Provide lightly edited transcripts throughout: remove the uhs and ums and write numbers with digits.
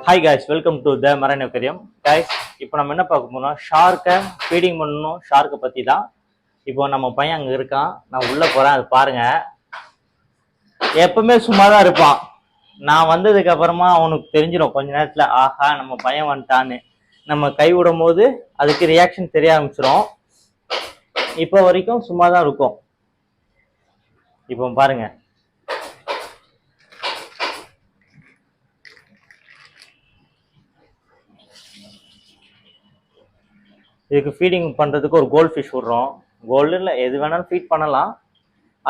Hi guys, welcome to the marine aquarium. guys, இப்போ நம்ம என்ன பார்க்க போறோம்னா ஷார்க்கை ஃபீடிங் பண்ணணும். ஷார்க்கை பற்றி தான். இப்போ நம்ம பையன் அங்கே இருக்கான், நான் உள்ளே போகிறேன். அது பாருங்க, எப்பவுமே சும்மா தான் இருப்பான். நான் வந்ததுக்கு அப்புறமா அவனுக்கு தெரிஞ்சிடும் கொஞ்ச நேரத்தில், ஆஹா நம்ம பையன் வந்துட்டான்னு. நம்ம கை விடும் போது அதுக்கு ரியாக்ஷன் தெரிய ஆரம்பிச்சிடும். இப்போ வரைக்கும் சும்மா தான் இருக்கும். இப்போ பாருங்க, இதுக்கு ஃபீடிங் பண்ணுறதுக்கு ஒரு கோல்ட் ஃபிஷ் விட்றோம். கோல்டு இல்லை, எது வேணாலும் ஃபீட் பண்ணலாம்.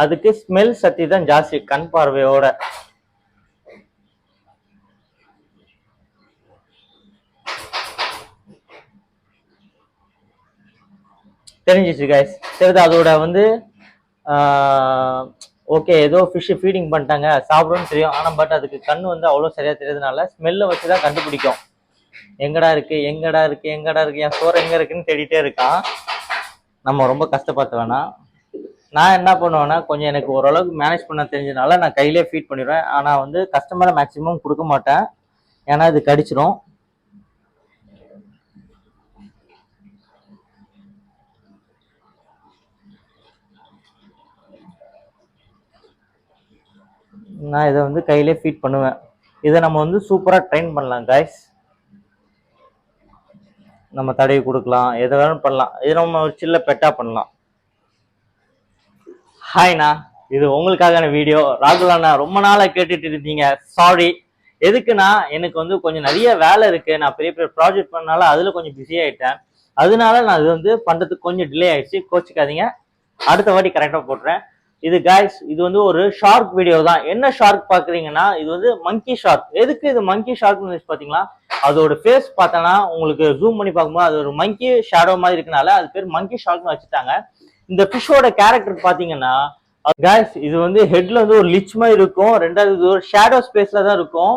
அதுக்கு ஸ்மெல் சக்தி தான் ஜாஸ்தி, கண் பார்வையோட. தெரிஞ்சிச்சு கைஸ், சரி அதோட ஓகே ஏதோ ஃபிஷ்ஷு ஃபீடிங் பண்ணிட்டாங்க சாப்பிடும்னு தெரியும். ஆனால் பட் அதுக்கு கண் அவ்வளோ சரியாக தெரியாதனால ஸ்மெல்லை வச்சு தான் கண்டுபிடிக்கும். எங்கடா இருக்கு எங்கடா இருக்கு எங்கடா இருக்கு, என் சோறு எங்க இருக்குன்னு தேடிட்டே இருக்கான். நம்ம ரொம்ப கஷ்டப்படுத்த வேணாம். நான் என்ன பண்ணுவேன்னா, கொஞ்சம் எனக்கு ஓரளவுக்கு மேனேஜ் பண்ண தெரிஞ்சதுனால நான் கையிலே ஃபீட் பண்ணிடுவேன். ஆனால் கஸ்டமரை மேக்ஸிமம் கொடுக்க மாட்டேன், ஏன்னா இது கடிச்சிடும். நான் இதை கையிலே ஃபீட் பண்ணுவேன். இதை நம்ம சூப்பராக ட்ரெயின் பண்ணலாம் கைஸ். நம்ம தடவி கொடுக்கலாம், எதை வேணும் பண்ணலாம். இது நம்ம ஒரு சில்ல பெட்டா பண்ணலாம். ஹாய்ண்ணா, இது உங்களுக்கான வீடியோ. ராகுல் அண்ணா ரொம்ப நாளாக கேட்டுட்டு இருந்தீங்க, சாரி. எதுக்குன்னா எனக்கு கொஞ்சம் நிறைய வேலை இருக்கு. நான் பெரிய பெரிய ப்ராஜெக்ட் பண்ணனால அதில் கொஞ்சம் பிஸி ஆகிட்டேன். அதனால நான் இது பண்ணுறதுக்கு கொஞ்சம் டிலே ஆயிடுச்சு, கோச்சிக்காதீங்க. அடுத்த வாட்டி கரெக்டாக போட்டுறேன். இது கைஸ், இது ஒரு ஷார்க் வீடியோ தான். என்ன ஷார்க் பாக்குறீங்கன்னா, இது மங்கி ஷார்க். எதுக்கு இது மங்கி ஷார்க்னு பாத்தீங்களா, அதோட ஃபேஸ் பார்த்தோன்னா உங்களுக்கு ஜூம் பண்ணி பார்க்கும்போது அது ஒரு மங்கி ஷேடோ மாதிரி இருக்கனால அது பேர் மங்கி ஷார்க்னு வச்சுட்டாங்க. இந்த ஃபிஷ்ஷோட கேரக்டர் பாத்தீங்கன்னா கைஸ், இது ஹெட்ல ஒரு லிச் மாதிரி இருக்கும். ரெண்டாவது இது ஒரு ஷேடோ ஸ்பேஸ்ல தான் இருக்கும்.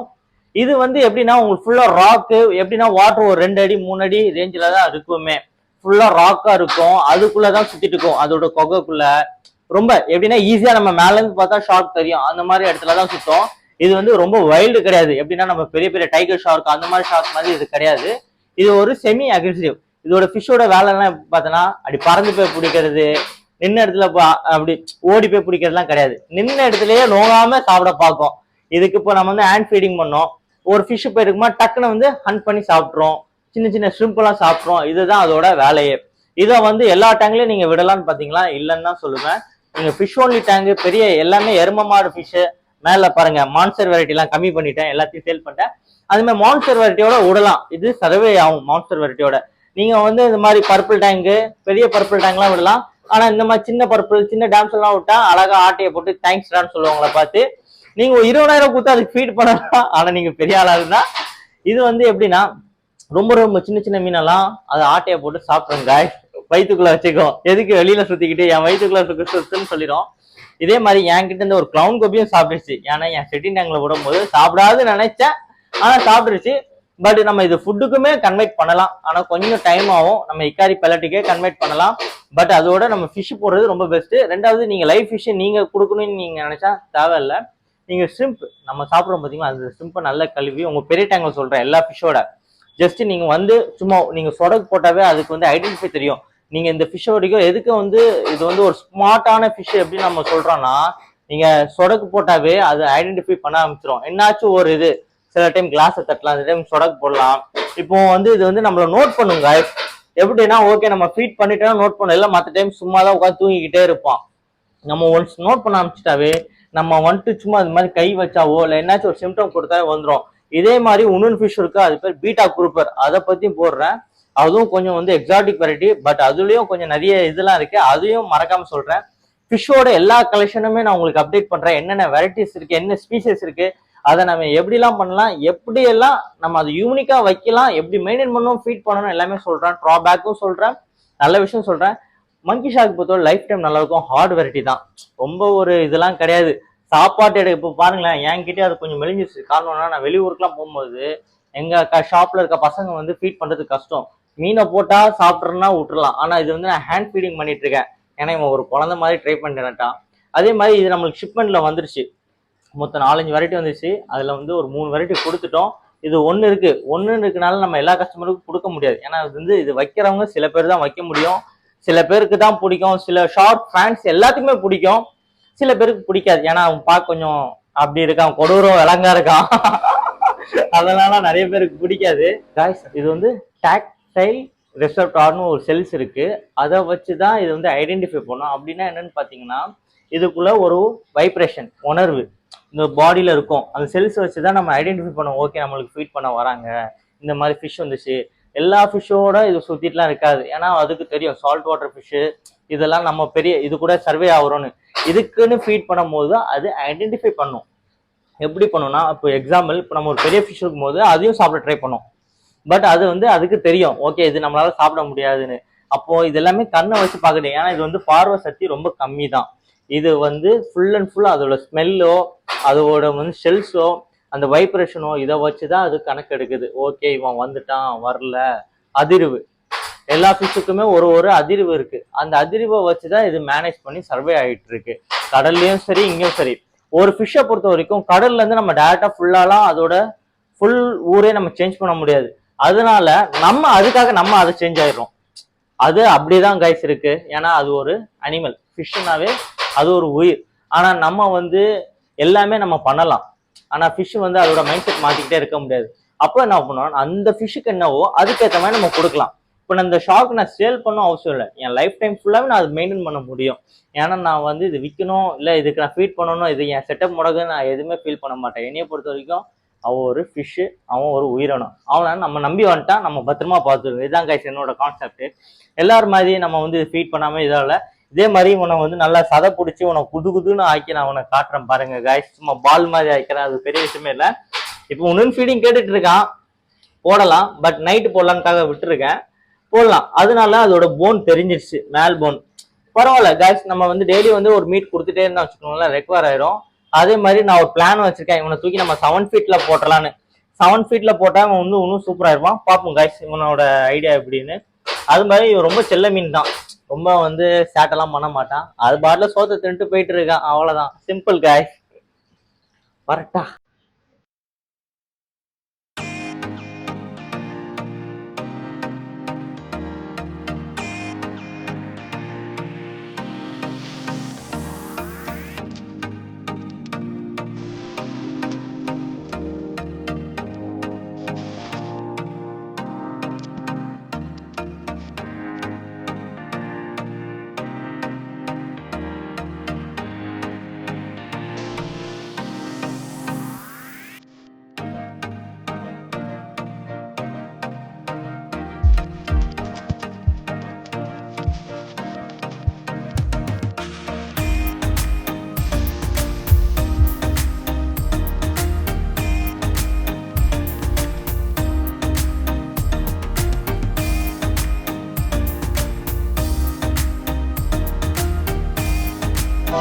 இது எப்படின்னா உங்களுக்கு ஃபுல்லா ராக்கு, எப்படின்னா வாட்டர் ஒரு 2 அடி 3 அடி ரேஞ்சில தான் இருக்குமே. ஃபுல்லா ராக்கா இருக்கும், அதுக்குள்ளதான் சுத்திட்டு இருக்கும். அதோட கொகைக்குள்ள ரொம்ப எப்படின்னா ஈஸியா நம்ம மேல இருந்து பார்த்தா ஷார்க் தெரியும், அந்த மாதிரி இடத்துலதான் சுத்தம். இது ரொம்ப வைல்டு கிடையாது. எப்படின்னா நம்ம பெரிய பெரிய டைகர் ஷார்க் அந்த மாதிரி ஷார்க் மாதிரி இது கிடையாது. இது ஒரு செமி அக்ரெசிவ். இதோட ஃபிஷ்ஷோட வேலை எல்லாம் பார்த்தோன்னா, அப்படி பறந்து போய் பிடிக்கிறது, நின்ன இடத்துல அப்படி ஓடி போய் பிடிக்கிறதுலாம் கிடையாது. நின்ன இடத்துலயே நோகாம சாப்பிட பார்க்கும். இதுக்கு இப்போ நம்ம ஹேண்ட் ஃபீடிங் பண்ணோம். ஒரு ஃபிஷ் போயிருக்குமா டக்குன்னு ஹண்ட் பண்ணி சாப்பிட்றோம். சின்ன சின்ன ஷ்ரிம்ப் எல்லாம் சாப்பிட்றோம். இதுதான் அதோட வேலையே. இதை எல்லா டேங்க்லயும் நீங்க விடலான்னு பாத்தீங்களா, இல்லைன்னு தான் சொல்லுவேன். நீங்க ஃபிஷ் ஓன்லி டேங்க் பெரிய எல்லாமே எரும மாடு ஃபிஷ். மேல பாருங்க, மான்ஸ்டர் வெரைட்டி எல்லாம் கம்மி பண்ணிட்டேன், எல்லாத்தையும் சேல் பண்ணிட்டேன். அது மாதிரி மான்ஸ்டர் வெரைட்டியோட விடலாம். இது சர்வே ஆகும் மான்ஸ்டர் வெரைட்டியோட. நீங்க இந்த மாதிரி பர்பிள் டேங்க், பெரிய பர்பிள் டேங்க் எல்லாம் விடலாம். ஆனா இந்த மாதிரி சின்ன பர்பிள் சின்ன டேம்ஸ் எல்லாம் விட்டா அழகா ஆட்டையை போட்டு தேங்க்ஸ்டான்னு சொல்லுவாங்களா பார்த்து நீங்க 20,000 கொடுத்து அதுக்கு ஃபீட் பண்ணலாம். ஆனா நீங்க பெரிய ஆளா இருந்தா இது எப்படின்னா ரொம்ப ரொம்ப சின்ன சின்ன மீனெல்லாம் அதை ஆட்டையை போட்டு சாப்பிடுங்க. வயிற்றுக்குள்ள வச்சுக்கோ, எதுக்கு வெளியில சுத்திக்கிட்டு என் வயிற்றுக்குள்ள சுத்துன்னு சொல்லிடும். இதே மாதிரி என்கிட்ட இருந்து ஒரு கிளவுன் கோபியும் சாப்பிட்டுருச்சு. ஏன்னா என் செட்டிங் டேங்க்ல விடும்போது சாப்பிடாதுன்னு நினைச்சேன், ஆனா சாப்பிட்டுருச்சு. பட் நம்ம இது ஃபுட்டுக்குமே கன்வெர்ட் பண்ணலாம், ஆனா கொஞ்சம் டைம் ஆகும். நம்ம இக்காரி பெலட்டுக்கே கன்வெர்ட் பண்ணலாம். பட் அதோட நம்ம ஃபிஷ் போடுறது ரொம்ப பெஸ்ட். ரெண்டாவது நீங்க லைவ் ஃபிஷ் நீங்க கொடுக்கணும்னு நீங்க நினைச்சா தேவையில்லை. நீங்க ஷ்ரிம்ப் நம்ம சாப்பிடுறோம் பார்த்தீங்களா, அந்த ஷ்ரிம்பை நல்லா கழுவி உங்க பெரிய டேங்க்ல சொல்றேன் எல்லா ஃபிஷ்ஷோட ஜஸ்ட் நீங்க சும்மா நீங்க சொடகு போட்டாவே அதுக்கு ஐடென்டிஃபை தெரியும். நீங்க இந்த ஃபிஷ் வரைக்கும் எதுக்கு இது ஒரு ஸ்மார்ட்டான ஃபிஷ் எப்படின்னு நம்ம சொல்றோம்னா, நீங்க சொடக்கு போட்டாவே அது ஐடென்டிஃபை பண்ண ஆரம்பிச்சிடும். என்னாச்சும் ஒரு இது சில டைம் கிளாஸை தட்டலாம், அந்த டைம் சொடக்கு போடலாம். இப்போ இது நம்மள நோட் பண்ணுங்க எப்படின்னா, ஓகே நம்ம ஃபீட் பண்ணிட்டோம்னா நோட் பண்ண, இல்லை மற்ற டைம் சும்மா தான் உட்காந்து தூங்கிக்கிட்டே இருப்பான். நம்ம ஒன்ஸ் நோட் பண்ண ஆரம்பிச்சிட்டாவே நம்ம சும்மா அது மாதிரி கை வச்சாவோ இல்லை என்னாச்சும் ஒரு சிம்டம் கொடுத்தாவே வந்துடும். இதே மாதிரி இன்னொன்று ஃபிஷ் இருக்கு, அது பேர் பீட்டா குரூப்பர். அதை பத்தியும் போடுறேன். அதுவும் கொஞ்சம் எக்ஸாட்டிக் வெரைட்டி. பட் அதுலயும் கொஞ்சம் நிறைய இதெல்லாம் இருக்கு, அதையும் மறக்காம சொல்றேன். ஃபிஷ்ஷோட எல்லா கலெக்ஷனுமே நான் உங்களுக்கு அப்டேட் பண்றேன். என்னென்ன வெரைட்டிஸ் இருக்கு, என்ன ஸ்பீஷஸ் இருக்கு, அதை நம்ம எப்படிலாம் பண்ணலாம், எப்படியெல்லாம் நம்ம அதை யூனிக்கா வைக்கலாம், எப்படி மெயின்டைன் பண்ணணும், ஃபீட் பண்ணணும், எல்லாமே சொல்றேன். ட்ராபேக்கும் சொல்றேன், நல்ல விஷயம் சொல்றேன். மங்கி ஷார்க் பொறுத்தவரை லைஃப் டைம் நல்லா இருக்கும். ஹார்ட் வெரைட்டி தான், ரொம்ப ஒரு இதெல்லாம் கிடையாது. சாப்பாட்டு எடுக்க இப்போ பாருங்களேன், என்கிட்டே அது கொஞ்சம் மெலிஞ்சிச்சு. காரணம்னா நான் வெளியூருக்குலாம் போகும்போது எங்க ஷாப்ல இருக்க பசங்க ஃபீட் பண்றது கஷ்டம். மீனை போட்டா சாப்பிட்றேன்னா விட்டுறலாம், ஆனா இது நான் ஹேண்ட் ஃபீடிங் பண்ணிட்டு இருக்கேன். ஏன்னா இவன் ஒரு குழந்தை மாதிரி ட்ரை பண்ணிட்டேன்ட்டான். அதே மாதிரி இது நம்மளுக்கு ஷிப்மெண்ட்ல வந்துருச்சு. மொத்தம் 4-5 வெரைட்டி வந்துச்சு. அதுல ஒரு 3 வெரைட்டி கொடுத்துட்டோம். இது ஒன்று இருக்குனால நம்ம எல்லா கஸ்டமருக்கும் கொடுக்க முடியாது. ஏன்னா அது வந்து இது வைக்கிறவங்க சில பேர் தான் வைக்க முடியும், சில பேருக்கு தான் பிடிக்கும், சில ஷார்ட் ஃபேன்ஸ் எல்லாத்துக்குமே பிடிக்கும், சில பேருக்கு பிடிக்காது. ஏன்னா அவன் பார்க்க கொஞ்சம் அப்படி இருக்கான், கொடூரம் விலங்கா இருக்கான். அதனால நிறைய பேருக்கு பிடிக்காது. காய்ஸ் இது வந்து டாக்டைல் ரெசப்டார்னு ஒரு செல்ஸ் இருக்கு, அதை வச்சுதான் இது வந்து ஐடென்டிஃபை பண்ணும். அப்படின்னா என்னன்னு பாத்தீங்கன்னா இதுக்குள்ள ஒரு வைப்ரேஷன் உணர்வு இந்த பாடியில இருக்கும், அந்த செல்ஸ் வச்சுதான் நம்ம ஐடென்டிஃபை பண்ணுவோம். ஓகே நம்மளுக்கு ஃபீட் பண்ண வராங்க, இந்த மாதிரி ஃபிஷ் வந்துச்சு. எல்லா ஃபிஷ்ஷோட இது சுத்திட்டுலாம் இருக்காது, ஏன்னா அதுக்கு தெரியும் சால்ட் வாட்டர் ஃபிஷ்ஷு இதெல்லாம் நம்ம பெரிய இது கூட சர்வே ஆகுறோன்னு. இதுக்குன்னு ஃபீட் பண்ணும் போது அது ஐடென்டிஃபை பண்ணும். எப்படி பண்ணும்னா இப்போ எக்ஸாம்பிள் இப்போ நம்ம ஒரு பெரிய ஃபிஷ் இருக்கும் போது அதையும் சாப்பிட ட்ரை பண்ணும். பட் அது வந்து அதுக்கு தெரியும் ஓகே இது நம்மளால சாப்பிட முடியாதுன்னு. அப்போ இது எல்லாமே கண்ணை வச்சு பார்க்கணும், ஏன்னா இது வந்து பார்வை சக்தி ரொம்ப கம்மி தான். இது வந்து ஃபுல் அண்ட் ஃபுல் அதோட ஸ்மெல்லோ அதோட வந்து ஷெல்ஸோ அந்த வைப்ரேஷனோ இதை வச்சுதான் அது கணக்கு எடுக்குது. ஓகே இவன் வந்துட்டான் வரல. அதிர்வு எல்லா ஃபிஷ்ஷுக்குமே ஒரு அதிர்வு இருக்கு, அந்த அதிர்வை வச்சுதான் இது மேனேஜ் பண்ணி சர்வே ஆகிட்டு இருக்கு. கடல்லையும் சரி இங்கேயும் சரி. ஒரு ஃபிஷ்ஷை பொறுத்த வரைக்கும் கடல்ல இருந்து நம்ம டேரக்டா ஃபுல்லாலாம் அதோட ஃபுல் ஊரே நம்ம சேஞ்ச் பண்ண முடியாது. அதனால நம்ம அதுக்காக நம்ம அதை சேஞ்ச் ஆயிடுறோம். அது அப்படிதான் கைஸ் இருக்கு, ஏன்னா அது ஒரு அனிமல். ஃபிஷ்னாவே அது ஒரு உயிர். ஆனா நம்ம வந்து எல்லாமே நம்ம பண்ணலாம், ஆனா ஃபிஷ் வந்து அதோட மைண்ட் செட் மாத்திக்கிட்டே இருக்க முடியாது. அப்போ என்ன பண்ணுவோம், அந்த ஃபிஷ்ஷுக்கு என்னவோ அதுக்கேற்ற மாதிரி நம்ம கொடுக்கலாம். இப்போ நான் இந்த ஷாக் நான் சேல் பண்ண அவசியம் இல்லை, என் லைஃப் டைம் ஃபுல்லாவே நான் அது மெயின்டைன் பண்ண முடியும். ஏன்னா நான் வந்து இது விற்கணும் இல்லை இதுக்கு நான் ஃபீட் பண்ணணும், இது என் செட்டப் முடகு நான் எதுவுமே ஃபீல் பண்ண மாட்டேன். என்னைய பொறுத்த வரைக்கும் அவன் ஒரு ஃபிஷ்ஷு, அவன் ஒரு உயிரினம், அவனை நம்ம நம்பி வந்துட்டான், நம்ம பத்திரமா பார்த்துருவோம். இதுதான் கைஸ் என்னோட கான்செப்ட். எல்லாரும் மாதிரி நம்ம வந்து ஃபீட் பண்ணாம இதால இதே மாதிரி உனக்கு வந்து நல்லா சதை பிடிச்சி உனக்கு குதுன்னு ஆக்கி நான் உனக்கு காட்டுறேன் பாருங்க கைஸ். சும்மா பால் மாதிரி ஆக்கிறேன், அது பெரிய விஷயமே இல்லை. இப்போ உன்னு ஃபீடிங் கேட்டுட்டு இருக்கான், போடலாம். பட் நைட்டு போடலான்னுக்காக விட்டுருக்கேன், போடலாம். அதனால அதோட போன் தெரிஞ்சிருச்சு, மேல் போன். பரவாயில்ல கைஸ், நம்ம வந்து டெய்லி வந்து ஒரு மீட் கொடுத்துட்டே இருந்தா வச்சுக்கோங்களேன் ரெக்கவர் ஆயிரும். அதே மாதிரி நான் ஒரு பிளான் வச்சிருக்கேன், இவனை தூக்கி நம்ம 7 ஃபீட்ல போட்டலான்னு. 7 ஃபீட்ல போட்டா அவன் இன்னும் சூப்பரா இருப்பான். பார்ப்போம் கைஸ் இவனோட ஐடியா எப்படின்னு. அது மாதிரி இவன் ரொம்ப செல்ல மீன் தான், ரொம்ப வந்து சேட்டெல்லாம் பண்ண மாட்டான். அது பாட்டில சோத்தை தின்ட்டு போயிட்டு இருக்கான், அவ்வளவுதான். Simple guys. வரட்டா.